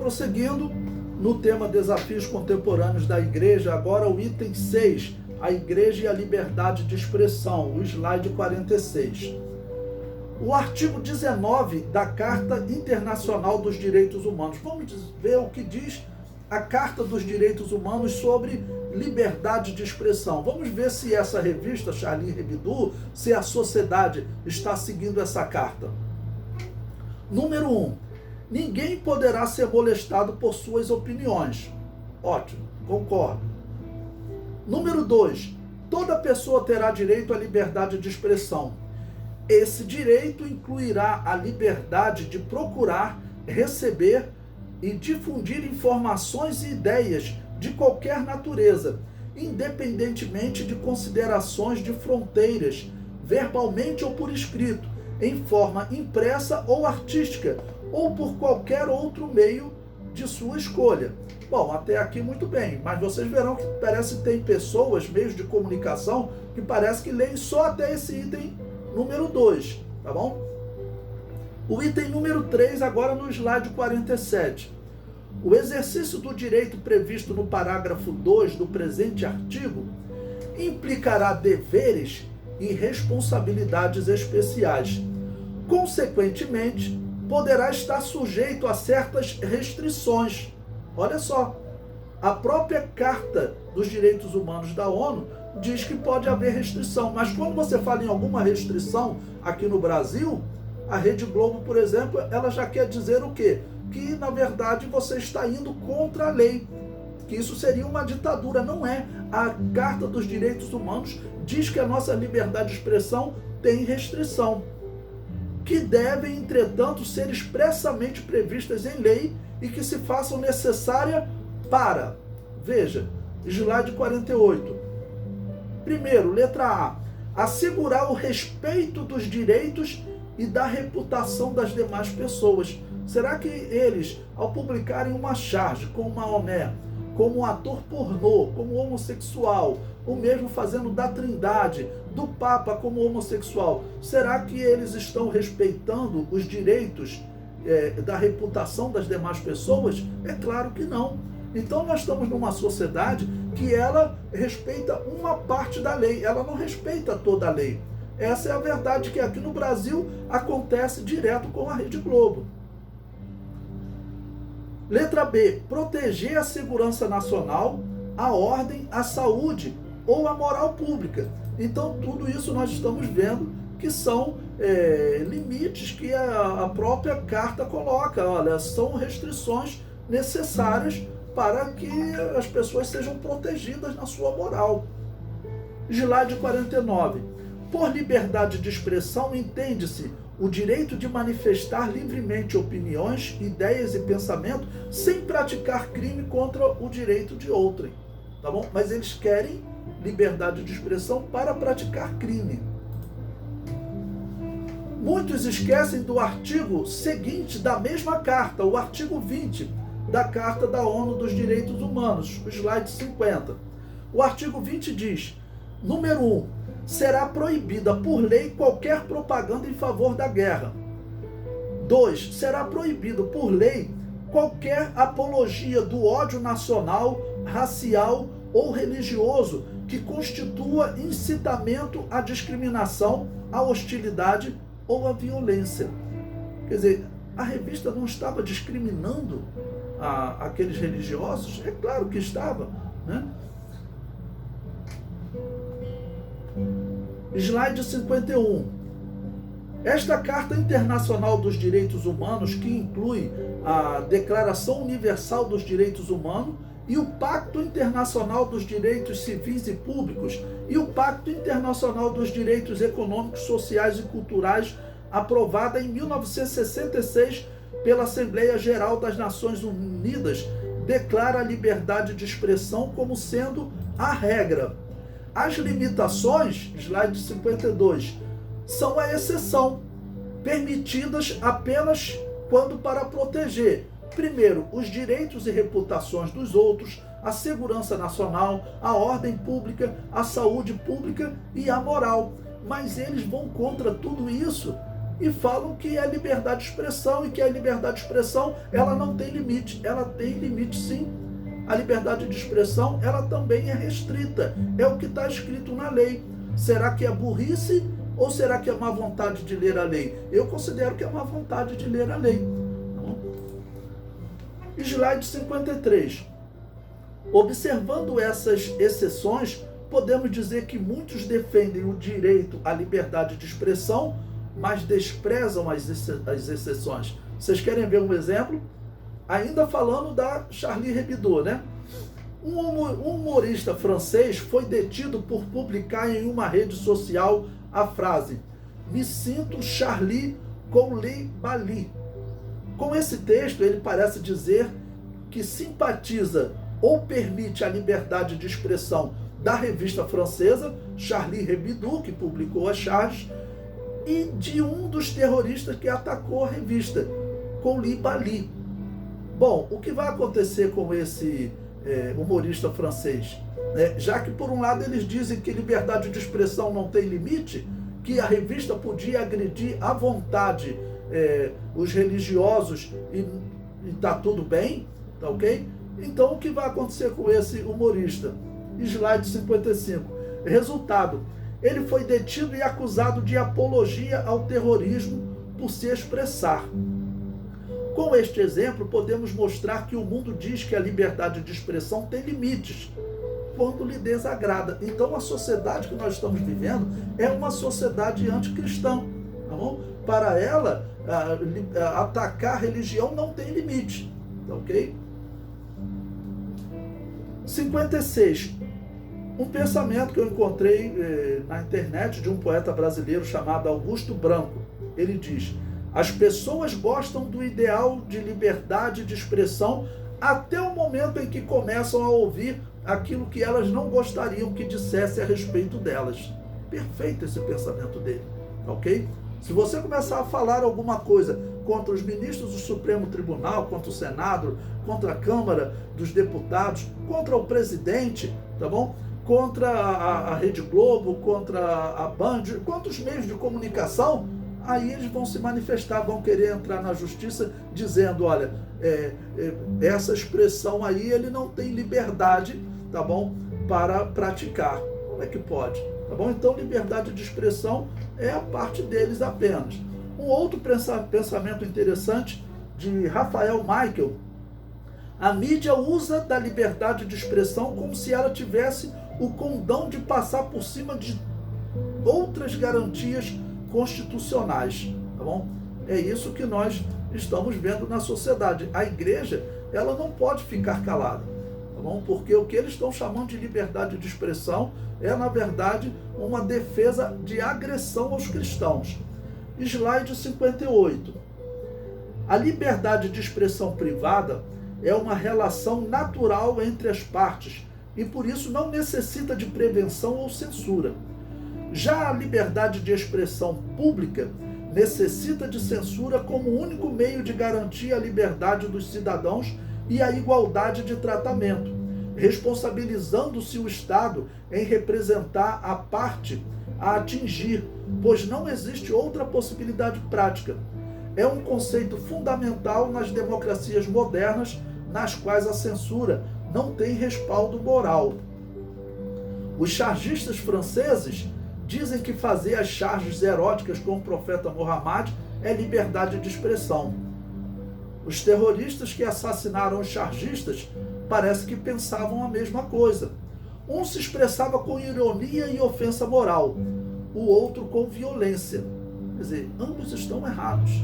Prosseguindo, no tema Desafios Contemporâneos da Igreja, agora o item 6, a Igreja e a Liberdade de Expressão, o slide 46. O artigo 19 da Carta Internacional dos Direitos Humanos. Vamos ver o que diz a Carta dos Direitos Humanos sobre liberdade de expressão. Vamos ver se essa revista, Charlie Hebdo, se a sociedade está seguindo essa carta. Número 1. Ninguém poderá ser molestado por suas opiniões. Ótimo, concordo. Número 2. Toda pessoa terá direito à liberdade de expressão. Esse direito incluirá a liberdade de procurar, receber e difundir informações e ideias de qualquer natureza, independentemente de considerações de fronteiras, verbalmente ou por escrito, em forma impressa ou artística, ou por qualquer outro meio de sua escolha. Bom, até aqui muito bem, mas vocês verão que parece que tem pessoas, meios de comunicação, que parece que leem só até esse item número 2, tá bom? O item número 3, agora no slide 47. O exercício do direito previsto no parágrafo 2 do presente artigo implicará deveres e responsabilidades especiais. Consequentemente, poderá estar sujeito a certas restrições. Olha só, a própria Carta dos Direitos Humanos da ONU diz que pode haver restrição, mas quando você fala em alguma restrição aqui no Brasil, a Rede Globo, por exemplo, ela já quer dizer o quê? Que, na verdade, você está indo contra a lei, que isso seria uma ditadura. Não é. A Carta dos Direitos Humanos diz que a nossa liberdade de expressão tem restrição, que devem, entretanto, ser expressamente previstas em lei e que se façam necessária para, veja, slide 48. Primeiro, letra A, assegurar o respeito dos direitos e da reputação das demais pessoas. Será que eles, ao publicarem uma charge como Maomé, como ator pornô, como homossexual, ou mesmo fazendo da Trindade, do Papa como homossexual, será que eles estão respeitando os direitos da reputação das demais pessoas? É claro que não. Então nós estamos numa sociedade que ela respeita uma parte da lei, ela não respeita toda a lei. Essa é a verdade que aqui no Brasil acontece direto com a Rede Globo. Letra B, proteger a segurança nacional, a ordem, a saúde ou a moral pública. Então tudo isso nós estamos vendo que são limites que a própria carta coloca. Olha, são restrições necessárias para que as pessoas sejam protegidas na sua moral. Slide 49. Por liberdade de expressão entende-se o direito de manifestar livremente opiniões, ideias e pensamentos sem praticar crime contra o direito de outrem. Tá bom? Mas eles querem liberdade de expressão para praticar crime. Muitos esquecem do artigo seguinte da mesma carta, o artigo 20 da Carta da ONU dos Direitos Humanos, o slide 50. O artigo 20 diz, número 1, será proibida por lei qualquer propaganda em favor da guerra. 2, será proibido por lei qualquer apologia do ódio nacional, racial ou religioso que constitua incitamento à discriminação, à hostilidade ou à violência. Quer dizer, a revista não estava discriminando aqueles religiosos? É claro que estava, né? Slide 51. Esta Carta Internacional dos Direitos Humanos, que inclui a Declaração Universal dos Direitos Humanos e o Pacto Internacional dos Direitos Civis e Públicos e o Pacto Internacional dos Direitos Econômicos, Sociais e Culturais, aprovada em 1966 pela Assembleia Geral das Nações Unidas, declara a liberdade de expressão como sendo a regra. As limitações, slide 52, são a exceção, permitidas apenas quando para proteger, primeiro, os direitos e reputações dos outros, a segurança nacional, a ordem pública, a saúde pública e a moral. Mas eles vão contra tudo isso e falam que é liberdade de expressão e que a liberdade de expressão ela não tem limite. Ela tem limite, sim. A liberdade de expressão ela também é restrita. É o que está escrito na lei. Será que é burrice ou será que é má vontade de ler a lei? Eu considero que é má vontade de ler a lei. Slide 53. Observando essas exceções, podemos dizer que muitos defendem o direito à liberdade de expressão, mas desprezam as exceções. Vocês querem ver um exemplo? Ainda falando da Charlie Hebdo, né? Um humorista francês foi detido por publicar em uma rede social a frase "Me sinto Charlie Koulibaly". Com esse texto, ele parece dizer que simpatiza ou permite a liberdade de expressão da revista francesa Charlie Hebdo, que publicou as charges, e de um dos terroristas que atacou a revista, Koulibaly. Bom, o que vai acontecer com esse humorista francês? Já que, por um lado, eles dizem que liberdade de expressão não tem limite, que a revista podia agredir à vontade os religiosos e está tudo bem, tá ok? Então, o que vai acontecer com esse humorista? Slide 55. Resultado, ele foi detido e acusado de apologia ao terrorismo por se expressar. Com este exemplo, podemos mostrar que o mundo diz que a liberdade de expressão tem limites, quando lhe desagrada. Então, a sociedade que nós estamos vivendo é uma sociedade anticristã. Tá bom? Para ela, atacar a religião não tem limite. Tá ok? 56. Um pensamento que eu encontrei na internet de um poeta brasileiro chamado Augusto Branco. Ele diz: as pessoas gostam do ideal de liberdade de expressão até o momento em que começam a ouvir aquilo que elas não gostariam que dissesse a respeito delas. Perfeito esse pensamento dele, ok? Se você começar a falar alguma coisa contra os ministros do Supremo Tribunal, contra o Senado, contra a Câmara dos Deputados, contra o presidente, tá bom? Contra a Rede Globo, contra a Band, contra os meios de comunicação, aí eles vão se manifestar, vão querer entrar na justiça dizendo, olha, essa expressão aí ele não tem liberdade, tá bom, para praticar. Como é que pode? Tá bom? Então, liberdade de expressão é a parte deles apenas. Um outro pensamento interessante de Rafael Michael: a mídia usa da liberdade de expressão como se ela tivesse o condão de passar por cima de outras garantias constitucionais, tá bom? É isso que nós estamos vendo na sociedade. A igreja, ela não pode ficar calada, tá bom? Porque o que eles estão chamando de liberdade de expressão é, na verdade, uma defesa de agressão aos cristãos. Slide 58. A liberdade de expressão privada é uma relação natural entre as partes e, por isso, não necessita de prevenção ou censura. Já a liberdade de expressão pública necessita de censura como único meio de garantir a liberdade dos cidadãos e a igualdade de tratamento, responsabilizando-se o Estado em representar a parte a atingir, pois não existe outra possibilidade prática. É um conceito fundamental nas democracias modernas, nas quais a censura não tem respaldo moral. Os chargistas franceses dizem que fazer as charges eróticas com o profeta Muhammad é liberdade de expressão. Os terroristas que assassinaram os chargistas parece que pensavam a mesma coisa. Um se expressava com ironia e ofensa moral, o outro com violência. Quer dizer, ambos estão errados.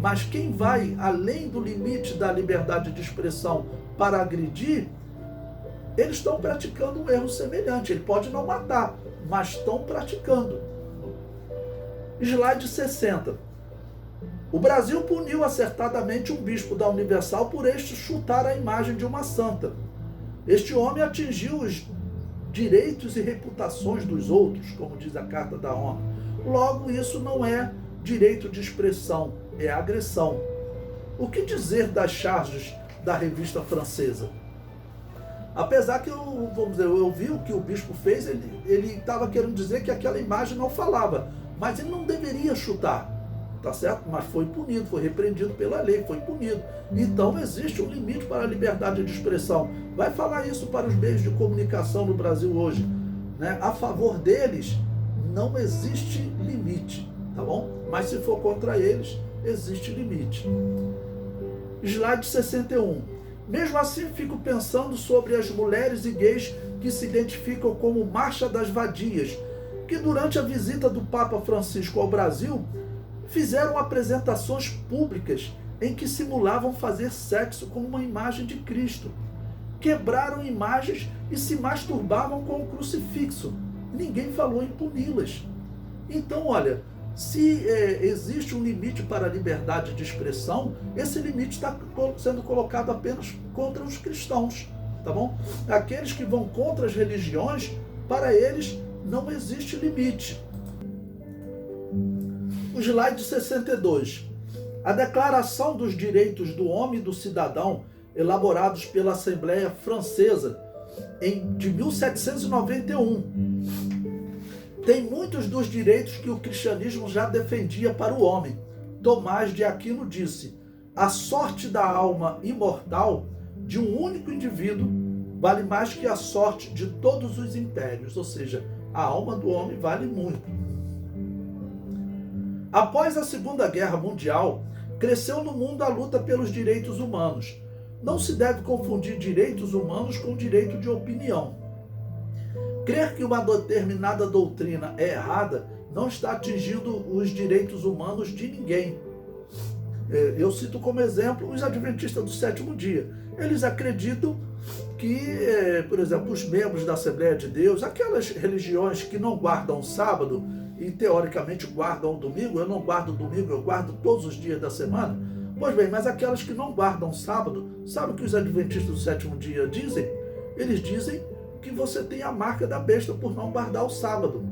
Mas quem vai além do limite da liberdade de expressão para agredir, eles estão praticando um erro semelhante. Ele pode não matar, mas estão praticando. Slide 60. O Brasil puniu acertadamente um bispo da Universal por este chutar a imagem de uma santa. Este homem atingiu os direitos e reputações dos outros, como diz a Carta da ONU. Logo, isso não é direito de expressão, é agressão. O que dizer das charges da revista francesa? Apesar que eu vi o que o bispo fez, ele estava querendo dizer que aquela imagem não falava, mas ele não deveria chutar. tá certo? Mas foi punido, foi repreendido pela lei, foi punido. Então existe um limite para a liberdade de expressão. Vai falar isso para os meios de comunicação no Brasil hoje, né? A favor deles não existe limite, tá bom? Mas se for contra eles, existe limite. Slide 61. Mesmo assim, fico pensando sobre as mulheres e gays que se identificam como Marcha das Vadias, que durante a visita do Papa Francisco ao Brasil, fizeram apresentações públicas em que simulavam fazer sexo com uma imagem de Cristo. Quebraram imagens e se masturbavam com o crucifixo. Ninguém falou em puni-las. Então, olha, se existe um limite para a liberdade de expressão, esse limite está sendo colocado apenas contra os cristãos, tá bom? Aqueles que vão contra as religiões, para eles não existe limite. O slide 62. A Declaração dos Direitos do Homem e do Cidadão, elaborados pela Assembleia Francesa de 1791, tem muitos dos direitos que o cristianismo já defendia para o homem. Tomás de Aquino disse: a sorte da alma imortal de um único indivíduo vale mais que a sorte de todos os impérios, ou seja, a alma do homem vale muito. Após a Segunda Guerra Mundial, cresceu no mundo a luta pelos direitos humanos. Não se deve confundir direitos humanos com direito de opinião. Crer que uma determinada doutrina é errada não está atingindo os direitos humanos de ninguém. Eu cito como exemplo os adventistas do sétimo dia. Eles acreditam que, por exemplo, os membros da Assembleia de Deus, aquelas religiões que não guardam o sábado e teoricamente guardam o domingo, eu não guardo o domingo, eu guardo todos os dias da semana. Pois bem, mas aquelas que não guardam o sábado, sabe o que os adventistas do sétimo dia dizem? Eles dizem que você tem a marca da besta por não guardar o sábado.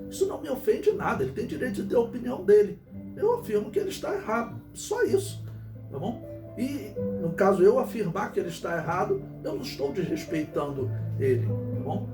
Isso não me ofende nada, ele tem direito de ter a opinião dele. Eu afirmo que ele está errado, só isso, tá bom? E, no caso, eu afirmar que ele está errado, eu não estou desrespeitando ele, tá bom?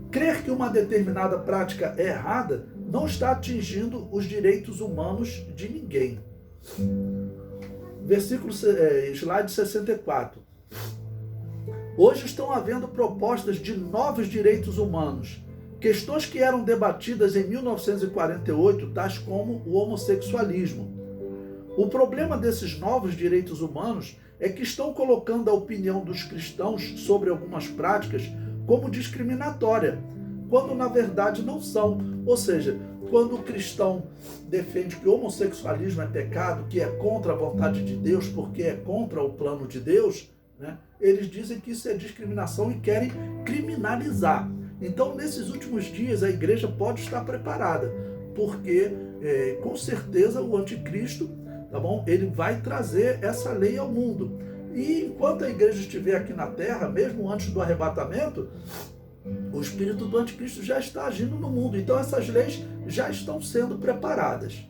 Crer que uma determinada prática é errada não está atingindo os direitos humanos de ninguém. Slide 64. Hoje estão havendo propostas de novos direitos humanos, questões que eram debatidas em 1948, tais como o homossexualismo. O problema desses novos direitos humanos é que estão colocando a opinião dos cristãos sobre algumas práticas como discriminatória, quando na verdade não são. Ou seja, quando o cristão defende que o homossexualismo é pecado, que é contra a vontade de Deus, porque é contra o plano de Deus, né, eles dizem que isso é discriminação e querem criminalizar. Então, nesses últimos dias, a igreja pode estar preparada, porque com certeza o anticristo, tá bom? Ele vai trazer essa lei ao mundo. E enquanto a igreja estiver aqui na terra, mesmo antes do arrebatamento, o espírito do anticristo já está agindo no mundo. Então essas leis já estão sendo preparadas.